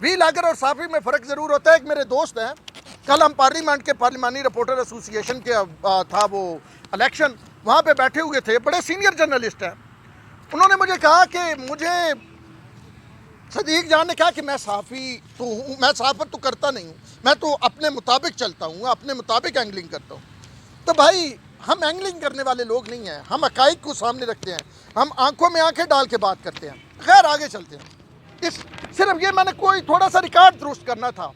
وی logger اور صحافی میں فرق ضرور ہوتا ہے. ایک میرے دوست ہیں, کل ہم پارلیمنٹ کے پارلیمانی رپورٹر ایسوسی ایشن کے تھا وہ الیکشن, وہاں پہ بیٹھے ہوئے تھے, بڑے سینئر جرنلسٹ ہیں. انہوں نے مجھے کہا کہ مجھے صدیق جان نے کہا کہ میں صحافی تو ہوں, میں صحافت تو کرتا نہیں ہوں, میں تو اپنے مطابق چلتا ہوں, اپنے مطابق اینگلنگ کرتا ہوں. تو بھائی ہم اینگلنگ کرنے والے لوگ نہیں ہیں, ہم حقائق کو سامنے رکھتے ہیں, ہم آنکھوں میں آنکھیں ڈال کے بات کرتے ہیں. خیر آگے چلتے ہیں. صرف یہ میں نے کوئی تھوڑا سا ریکارڈ درست کرنا تھا.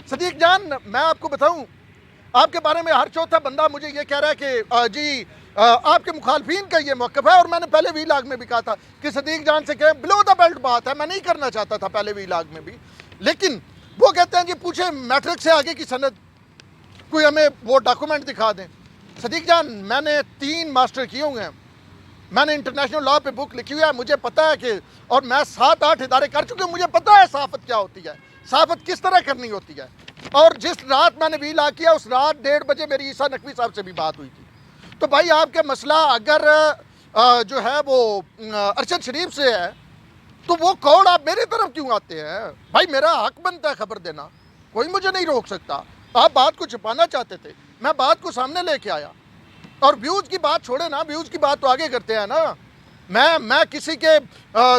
صدیق جان میں آپ کو بتاؤں, آپ کے بارے میں ہر چوتھا بندہ مجھے یہ کہہ رہا ہے کہ جی آپ کے مخالفین کا یہ موقف ہے, اور میں نے پہلے وی لاگ میں بھی کہا تھا کہ صدیق جان سے کہ بلو دا بیلٹ بات ہے, میں نہیں کرنا چاہتا تھا پہلے وی لاگ میں بھی, لیکن وہ کہتے ہیں کہ پوچھیں میٹرک سے آگے کی سند, کوئی ہمیں وہ ڈاکومنٹ دکھا دیں. صدیق جان میں نے 3 ماسٹر کیے ہوئے ہیں, میں نے انٹرنیشنل لاء پہ بک لکھی ہوئی ہے, مجھے پتہ ہے کہ, اور میں 7-8 ادارے کر چکے ہوں, مجھے پتہ ہے صحافت کیا ہوتی ہے, صحافت کس طرح کرنی ہوتی ہے. اور جس رات میں نے وی لاگ کیا اس رات 1:30 بجے میری عیسیٰ نقوی صاحب سے بھی بات ہوئی تھی. تو بھائی آپ کے مسئلہ اگر جو ہے وہ ارشد شریف سے ہے تو وہ کوڑ آپ میری طرف کیوں آتے ہیں؟ بھائی میرا حق بنتا ہے خبر دینا, کوئی مجھے نہیں روک سکتا. آپ بات کو چھپانا چاہتے تھے, میں بات کو سامنے لے کے آیا. اور ویوز کی بات چھوڑے نا, ویوز کی بات تو آگے کرتے ہیں نا. میں کسی کے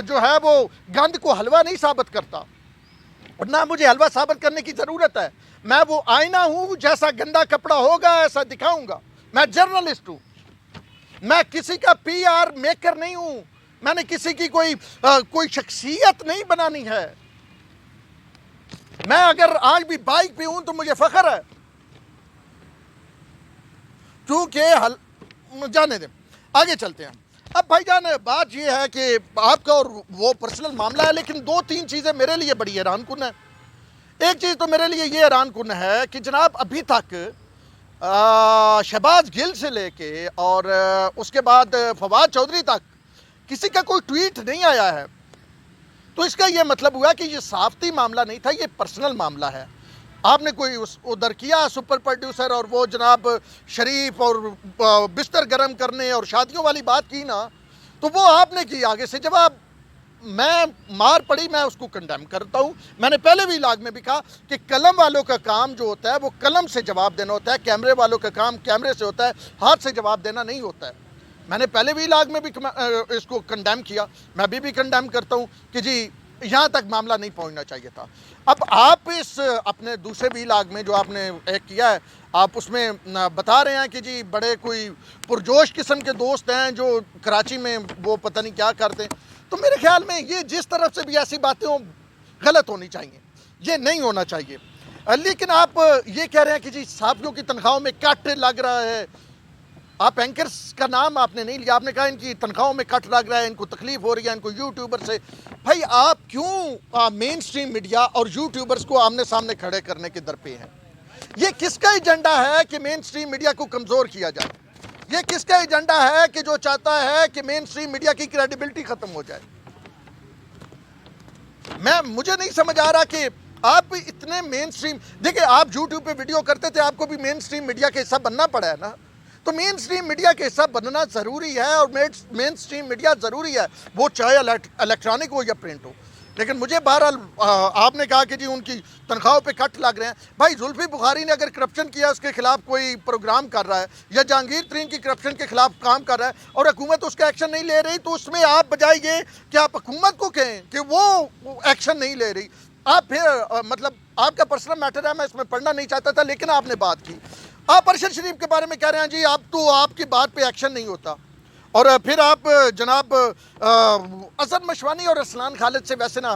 جو ہے وہ گند کو حلوہ نہیں ثابت کرتا, اور نہ مجھے حلوہ ثابت کرنے کی ضرورت ہے. میں وہ آئینہ ہوں, جیسا گندا کپڑا ہوگا ایسا دکھاؤں گا. میں جرنلسٹ ہوں, میں کسی کا پی آر میکر نہیں ہوں, میں نے کسی کی کوئی شخصیت نہیں بنانی ہے. میں اگر آج بھی بائک پہ ہوں تو مجھے فخر ہے, کیونکہ جانے دیں, آگے چلتے ہیں. اب بھائی جان بات یہ ہے کہ آپ کا اور وہ پرسنل معاملہ ہے, لیکن 2-3 چیزیں میرے لیے بڑی حیران کن ہیں. ایک چیز تو میرے لیے یہ حیران کن ہے کہ جناب ابھی تک شہباز گل سے لے کے اور اس کے بعد فواد چودھری تک کسی کا کوئی ٹویٹ نہیں آیا ہے. تو اس کا یہ مطلب ہوا کہ یہ صحافتی معاملہ نہیں تھا, یہ پرسنل معاملہ ہے. آپ نے کوئی ادھر کیا سپر پروڈیوسر اور وہ جناب شریف اور بستر گرم کرنے اور شادیوں والی بات کی نا, تو وہ آپ نے کی. آگے سے جواب میں مار پڑی, میں اس کو کنڈیم کرتا ہوں. میں نے پہلے بھی لاگ میں بھی کہا کہ قلم والوں کا کام جو ہوتا ہے وہ قلم سے جواب دینا ہوتا ہے, کیمرے والوں کا کام کیمرے سے ہوتا ہے, ہاتھ سے جواب دینا نہیں ہوتا ہے. میں نے پہلے بھی لاگ میں بھی اس کو کنڈیم کیا, میں ابھی بھی کنڈیم کرتا ہوں کہ جی یہاں تک معاملہ نہیں پہنچنا چاہیے تھا. اب آپ اس اپنے دوسرے وی لاگ میں جو آپ نے ایک کیا ہے, آپ اس میں بتا رہے ہیں کہ جی بڑے کوئی پرجوش قسم کے دوست ہیں جو کراچی میں وہ پتہ نہیں کیا کرتے ہیں. تو میرے خیال میں یہ جس طرف سے بھی ایسی باتیں ہوں غلط ہونی چاہیے, یہ نہیں ہونا چاہیے. لیکن آپ یہ کہہ رہے ہیں کہ جی صحافیوں کی تنخواہوں میں کٹ لگ رہا ہے. آپ اینکرز کا نام آپ نے نہیں لیا, آپ نے کہا ان کی تنخواہوں میں کٹ لگ رہا ہے, ان کو تکلیف ہو رہی ہے, ان کو یوٹیوبر سے. بھائی آپ کیوں مین سٹریم میڈیا اور یوٹیوبرز کو آمنے سامنے کھڑے کرنے کے در پہ ہیں؟ یہ کس کا ایجنڈا ہے کہ مین سٹریم میڈیا کو کمزور کیا جائے؟ یہ کس کا ایجنڈا ہے کہ جو چاہتا ہے کہ مین سٹریم میڈیا کی کریڈیبلٹی ختم ہو جائے؟ مجھے نہیں سمجھ آ رہا کہ آپ اتنے مین سٹریم, دیکھیں آپ یوٹیوب پہ ویڈیو کرتے تھے, آپ کو بھی مین سٹریم میڈیا کا حصہ بننا پڑا ہے نا. تو مین سٹریم میڈیا کے حصہ بننا ضروری ہے, اور مین سٹریم میڈیا ضروری ہے, وہ چاہے الیکٹرانک ہو یا پرنٹ ہو. لیکن مجھے بہرحال آپ نے کہا کہ جی ان کی تنخواہوں پہ کٹ لگ رہے ہیں. بھائی زلفی بخاری نے اگر کرپشن کیا, اس کے خلاف کوئی پروگرام کر رہا ہے, یا جہانگیر ترین کی کرپشن کے خلاف کام کر رہا ہے اور حکومت اس کا ایکشن نہیں لے رہی, تو اس میں آپ بجائے یہ کہ آپ حکومت کو کہیں کہ وہ ایکشن نہیں لے رہی, آپ پھر مطلب آپ کا پرسنل میٹر ہے, میں اس میں پڑھنا نہیں چاہتا تھا, لیکن آپ نے بات کی. آپ ارشد شریف کے بارے میں کہہ رہے ہیں جی اب تو آپ کی بات پہ ایکشن نہیں ہوتا, اور پھر آپ جناب اظہر مشوانی اور اسلان خالد سے ویسے نا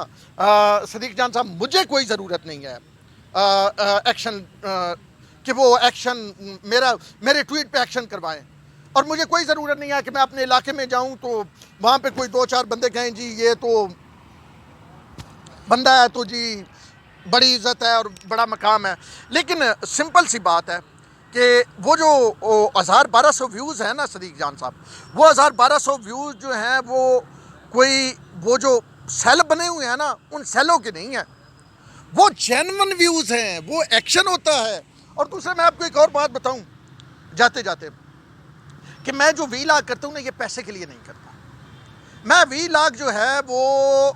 صدیق جان صاحب مجھے کوئی ضرورت نہیں ہے ایکشن کہ وہ ایکشن میرے ٹویٹ پہ ایکشن کروائیں, اور مجھے کوئی ضرورت نہیں ہے کہ میں اپنے علاقے میں جاؤں تو وہاں پہ کوئی 2-4 بندے کہیں جی یہ تو بندہ ہے تو جی بڑی عزت ہے اور بڑا مقام ہے. لیکن سمپل سی بات ہے کہ وہ جو 1200 ویوز ہیں نا صدیق جان صاحب, وہ 1200 ویوز جو ہیں وہ جو سیل بنے ہوئے ہیں نا, ان سیلوں کے نہیں ہیں, وہ جینون ویوز ہیں, وہ ایکشن ہوتا ہے. اور دوسرے میں آپ کو ایک اور بات بتاؤں جاتے جاتے, کہ میں جو وی لاگ کرتا ہوں نا, یہ پیسے کے لیے نہیں کرتا. میں وی لاگ جو ہے وہ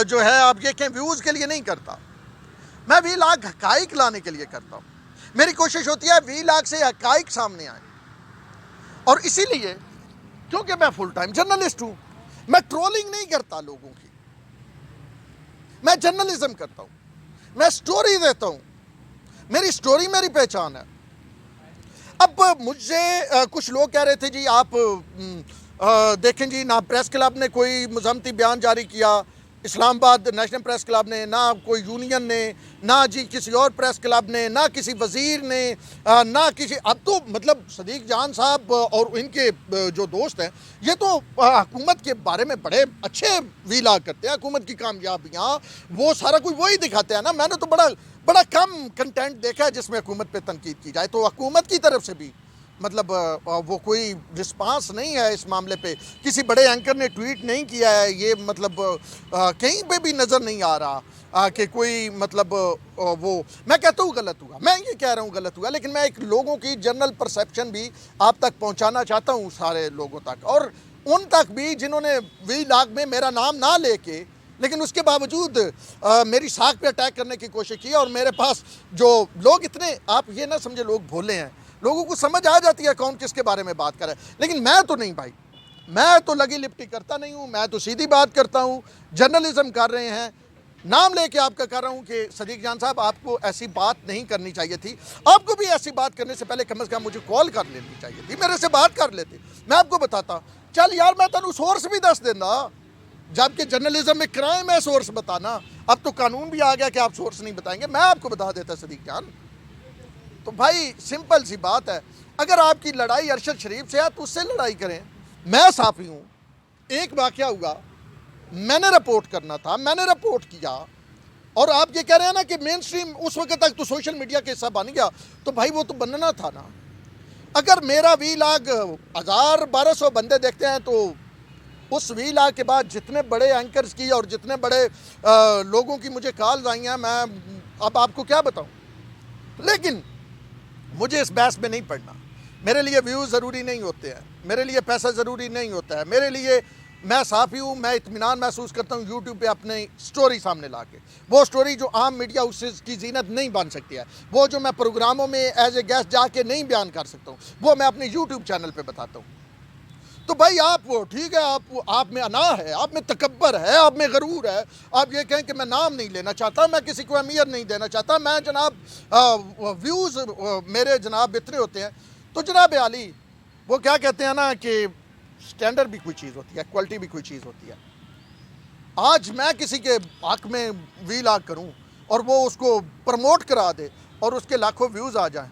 جو ہے آپ یہ کہیں ویوز کے لیے نہیں کرتا. میں وی لاگ حقائق لانے کے لیے کرتا ہوں. میری کوشش ہوتی ہے وی لاگ سے حقائق سامنے آئیں. اور اسی لیے کیونکہ میں فل ٹائم جرنلسٹ ہوں, میں ٹرولنگ نہیں کرتا لوگوں کی, میں جرنلزم کرتا ہوں, میں سٹوری دیتا ہوں. میری سٹوری میری پہچان ہے. اب مجھ سے کچھ لوگ کہہ رہے تھے جی آپ دیکھیں جی نہ پریس کلب نے کوئی مذمتی بیان جاری کیا, اسلام آباد نیشنل پریس کلب نے, نہ کوئی یونین نے, نہ جی کسی اور پریس کلب نے, نہ کسی وزیر نے, نہ کسی. اب تو مطلب صدیق جان صاحب اور ان کے جو دوست ہیں یہ تو حکومت کے بارے میں بڑے اچھے وی لاگ کرتے ہیں, حکومت کی کامیابیاں وہ سارا کچھ وہی دکھاتے ہیں نا. میں نے تو بڑا کم کنٹینٹ دیکھا ہے جس میں حکومت پہ تنقید کی جائے. تو حکومت کی طرف سے بھی مطلب وہ کوئی رسپانس نہیں ہے اس معاملے پہ. کسی بڑے اینکر نے ٹویٹ نہیں کیا ہے, یہ مطلب کہیں پہ بھی نظر نہیں آ رہا کہ کوئی مطلب وہ. میں کہتا ہوں غلط ہوا, میں یہ کہہ رہا ہوں غلط ہوا, لیکن میں ایک لوگوں کی جنرل پرسیپشن بھی آپ تک پہنچانا چاہتا ہوں, سارے لوگوں تک, اور ان تک بھی جنہوں نے وی لاگ میں میرا نام نہ لے کے لیکن اس کے باوجود میری ساکھ پہ اٹیک کرنے کی کوشش کی. اور میرے پاس جو لوگ اتنے, آپ یہ نہ سمجھے لوگ بھولے ہیں, لوگوں کو سمجھ آ جاتی ہے کون کس کے بارے میں بات کر رہا ہے. لیکن میں تو نہیں بھائی, میں تو لگی لپٹی کرتا نہیں ہوں, میں تو سیدھی بات کرتا ہوں. جرنلزم کر رہے ہیں, نام لے کے آپ کا کر رہا ہوں کہ صدیق جان صاحب آپ کو ایسی بات نہیں کرنی چاہیے تھی. آپ کو بھی ایسی بات کرنے سے پہلے کم از کم مجھے کال کر لینی چاہیے تھی, میرے سے بات کر لیتے, میں آپ کو بتاتا. چل یار میں تینوں سورس بھی دس دینا, جبکہ جرنلزم میں کرائم ہے سورس بتانا. اب تو قانون بھی آ گیا کہ آپ سورس نہیں بتائیں گے, میں آپ کو بتا دیتا صدیق جان. تو بھائی سمپل سی بات ہے, اگر آپ کی لڑائی ارشد شریف سے ہے تو اس سے لڑائی کریں. میں صحافی ہوں, ایک واقعہ ہوا, میں نے رپورٹ کرنا تھا, میں نے رپورٹ کیا, اور آپ یہ کہہ رہے ہیں نا کہ مین سٹریم اس وقت تک تو سوشل میڈیا کے حصہ بن گیا, تو بھائی وہ تو بننا تھا نا. اگر میرا وی لاگ 1200 بندے دیکھتے ہیں تو اس وی لاگ کے بعد جتنے بڑے اینکرز کی اور جتنے بڑے لوگوں کی مجھے کالز آئی ہیں, میں اب آپ کو کیا بتاؤں. لیکن مجھے اس بحث میں نہیں پڑنا. میرے لیے ویوز ضروری نہیں ہوتے ہیں, میرے لیے پیسہ ضروری نہیں ہوتا ہے. میرے لیے, میں صحافی ہوں, میں اطمینان محسوس کرتا ہوں یوٹیوب پہ اپنی سٹوری سامنے لا کے. وہ سٹوری جو عام میڈیا اس کی زینت نہیں بن سکتی ہے, وہ جو میں پروگراموں میں ایز اے گیسٹ جا کے نہیں بیان کر سکتا ہوں, وہ میں اپنے یوٹیوب چینل پہ بتاتا ہوں. تو بھائی آپ ٹھیک ہے, آپ میں انا ہے, آپ میں تکبر ہے, آپ میں غرور ہے. آپ یہ کہیں کہ میں نام نہیں لینا چاہتا, میں کسی کو اہمیت نہیں دینا چاہتا, میں جناب ویوز میرے جناب اتنے ہوتے ہیں. تو جناب عالی وہ کیا کہتے ہیں نا کہ سٹینڈرڈ بھی کوئی چیز ہوتی ہے, کوالٹی بھی کوئی چیز ہوتی ہے. آج میں کسی کے حق میں وی لاگ کروں اور وہ اس کو پروموٹ کرا دے اور اس کے لاکھوں ویوز آ جائیں,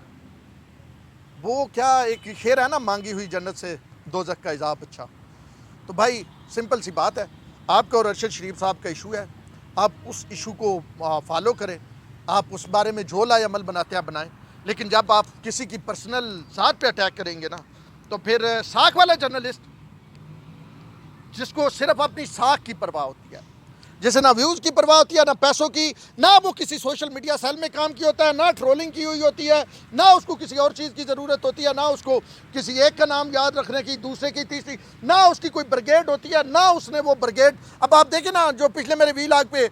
وہ کیا ایک شعر ہے نا, مانگی ہوئی جنت سے دوزخ کا عذاب اچھا. تو بھائی سمپل سی بات ہے, آپ کا اور ارشد شریف صاحب کا ایشو ہے, آپ اس ایشو کو فالو کریں, آپ اس بارے میں جو لائے عمل بناتے ہیں بنائیں. لیکن جب آپ کسی کی پرسنل ذات پہ اٹیک کریں گے نا, تو پھر ساکھ والا جرنلسٹ جس کو صرف اپنی ساکھ کی پرواہ ہوتی ہے, جسے نہ ویوز کی پرواہ ہوتی ہے, نہ پیسوں کی, نہ وہ کسی سوشل میڈیا سیل میں کام کی ہوتا ہے, نہ ٹرولنگ کی ہوئی ہوتی ہے, نہ اس کو کسی اور چیز کی ضرورت ہوتی ہے, نہ اس کو کسی ایک کا نام یاد رکھنے کی, دوسرے کی, تیسری, نہ اس کی کوئی بریگیڈ ہوتی ہے, نہ اس نے وہ بریگیڈ. اب آپ دیکھیں نا جو پچھلے میرے وی لاگ پہ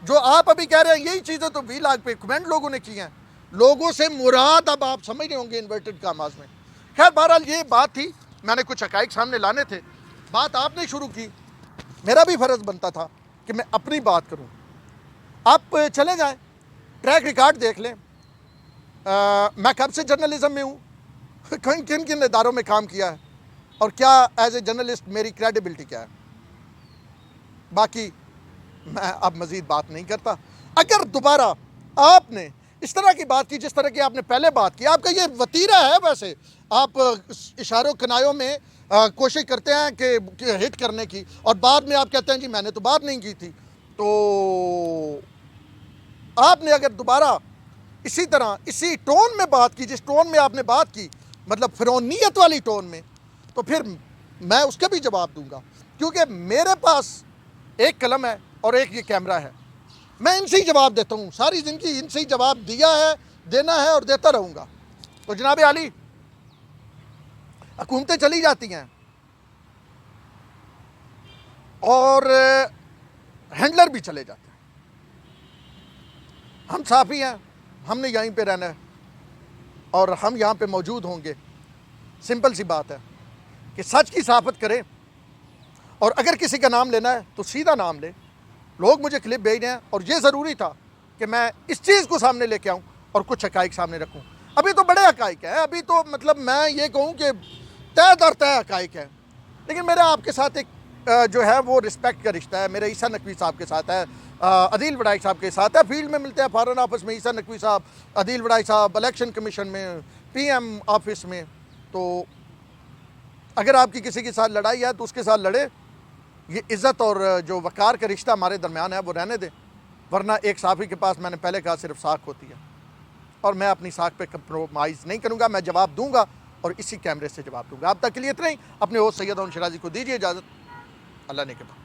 جو آپ ابھی کہہ رہے ہیں یہی چیزیں تو وی لاگ پہ کمنٹ لوگوں نے کی ہیں. لوگوں سے مراد اب آپ سمجھ رہے ہوں گے انورٹڈ کاماز میں. خیر بہرحال یہ بات تھی, میں نے کچھ حقائق سامنے لانے تھے. بات آپ نے شروع کی, میرا بھی فرض بنتا تھا کہ میں اپنی بات کروں. آپ چلے جائیں, ٹریک ریکارڈ دیکھ لیں, میں کب سے جرنلزم میں ہوں, کن کن اداروں میں کام کیا ہے, اور کیا ایز اے جرنلسٹ میری کریڈیبلٹی کیا ہے. باقی میں اب مزید بات نہیں کرتا. اگر دوبارہ آپ نے اس طرح کی بات کی جس طرح کی آپ نے پہلے بات کی, آپ کا یہ وتیرہ ہے ویسے, آپ اشاروں کنایوں میں کوشش کرتے ہیں کہ ہٹ کرنے کی, اور بعد میں آپ کہتے ہیں جی میں نے تو بات نہیں کی تھی. تو آپ نے اگر دوبارہ اسی طرح اسی ٹون میں بات کی جس ٹون میں آپ نے بات کی, مطلب فرعونیت والی ٹون میں, تو پھر میں اس کا بھی جواب دوں گا, کیونکہ میرے پاس ایک قلم ہے اور ایک یہ کیمرہ ہے. میں ان سے ہی جواب دیتا ہوں, ساری زندگی ان سے ہی جواب دیا ہے, دینا ہے اور دیتا رہوں گا. تو جناب عالی حکومتیں چلی جاتی ہیں اور ہینڈلر بھی چلے جاتے ہیں. ہم صحافی ہیں, ہم نے یہیں پہ رہنا ہے اور ہم یہاں پہ موجود ہوں گے. سمپل سی بات ہے کہ سچ کی صحافت کریں, اور اگر کسی کا نام لینا ہے تو سیدھا نام لے. لوگ مجھے کلپ بھیج رہے ہیں اور یہ ضروری تھا کہ میں اس چیز کو سامنے لے کے آؤں اور کچھ حقائق سامنے رکھوں. ابھی تو بڑے حقائق ہیں, ابھی تو مطلب میں یہ کہوں کہ طے در طے حقائق ہے. لیکن میرا آپ کے ساتھ ایک جو ہے وہ رسپیکٹ کا رشتہ ہے. میرا عیسیٰ نقوی صاحب کے ساتھ ہے, عدیل وڑائی صاحب کے ساتھ ہے. فیلڈ میں ملتے ہیں, فارن آفس میں عیسیٰ نقوی صاحب, عدیل وڑائی صاحب, الیکشن کمیشن میں, پی ایم آفس میں. تو اگر آپ کی کسی کے ساتھ لڑائی ہے تو اس کے ساتھ لڑے. یہ عزت اور جو وقار کا رشتہ ہمارے درمیان ہے وہ رہنے دیں, ورنہ ایک صحافی کے پاس, میں نے پہلے کہا, صرف ساکھ ہوتی ہے اور میں اپنی ساکھ پہ کمپرومائز نہیں کروں گا. میں جواب دوں گا اور اسی کیمرے سے جواب دوں گا. اب تک کے لیے اتنا ہی. اپنے ہوسٹ سید ہارون شیرازی کو دیجیے اجازت. اللہ نے کے بعد.